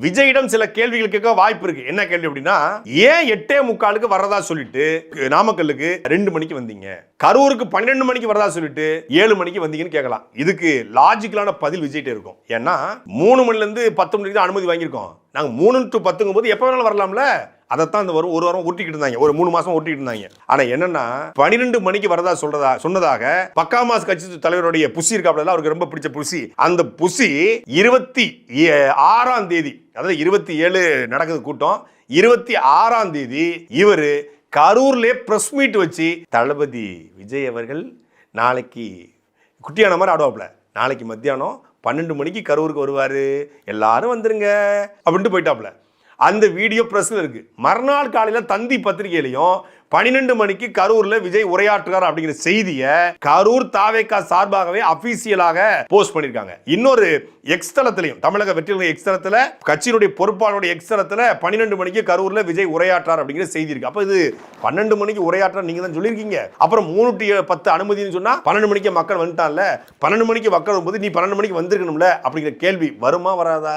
விஜயிடம் சில கேள்விகள் கேட்க வாய்ப்பு இருக்கு. என்ன கேள்வி அப்படின்னா, ஏன் 8:45 வரதா சொல்லிட்டு நாமக்கல்லுக்கு 2 மணிக்கு வந்தீங்க, கரூருக்கு 12 மணிக்கு வரதா சொல்லிட்டு 7 மணிக்கு வந்தீங்கன்னு கேட்கலாம். இதுக்கு லாஜிக்கலான பதில் விஜய்கிட்ட இருக்கும். ஏன்னா 3 மணில இருந்து 10 மணிக்கு தான் அனுமதி வாங்கியிருக்கோம். நாங்க 3 to 10 போது எப்ப வேணாலும் வரலாம்ல. அதைத்தான் இந்த ஒரு வாரம் ஒட்டிக்கிட்டு இருந்தாங்க, ஒரு 3 மாசம் ஒட்டிக்கிட்டு இருந்தாங்க. ஆனா என்னன்னா 12 மணிக்கு வரதா சொன்னதாக பக்காமாஸ் கட்சி தலைவருடைய புசி இருக்காப்ல, அவருக்கு ரொம்ப பிடிச்ச புசி, அந்த புசி 26ஆம் தேதி, அதாவது 27 நடக்குது கூட்டம், 26ஆம் தேதி இவரு கரூர்ல பிரஸ் மீட் வச்சு தளபதி விஜய் அவர்கள் நாளைக்கு குட்டியான மாதிரி ஆடுவாப்ல, நாளைக்கு மத்தியானம் 12 மணிக்கு கரூருக்கு வருவாரு, எல்லாரும் வந்துருங்க அப்படின்ட்டு போயிட்டாப்ல. அந்த வீடியோ பிரஸ்ல இருக்கு. மறுநாள் காலையில தந்தி பத்திரிகையிலையும் 12 மணிக்கு கரூர்ல விஜய் உரையாற்றுறார் அப்படிங்கிற செய்தியை கரூர் தாவேகா சார்பாகவே அபிஷியலாக போஸ்ட் பண்ணிருக்காங்க. இன்னொரு எக்ஸ் தளத்திலையும், தமிழக வெற்றிகள் எக்ஸ் தளத்துல, கட்சியினுடைய பொறுப்பாளருடைய எக்ஸ் தளத்துல 12 மணிக்கு கரூர்ல விஜய் உரையாற்றார் அப்படிங்கிற செய்தி இருக்கு. அப்ப இது 12 மணிக்கு உரையாற்ற நீங்க தான் சொல்லியிருக்கீங்க. அப்புறம் 3 to 10 அனுமதினு சொன்னா 12 மணிக்கு மக்கள் வந்துட்டான்ல, 12 மணிக்கு மக்கள் வரும்போது நீ 12 மணிக்கு வந்திருக்கணும்ல அப்படிங்கிற கேள்வி வருமா வராதா?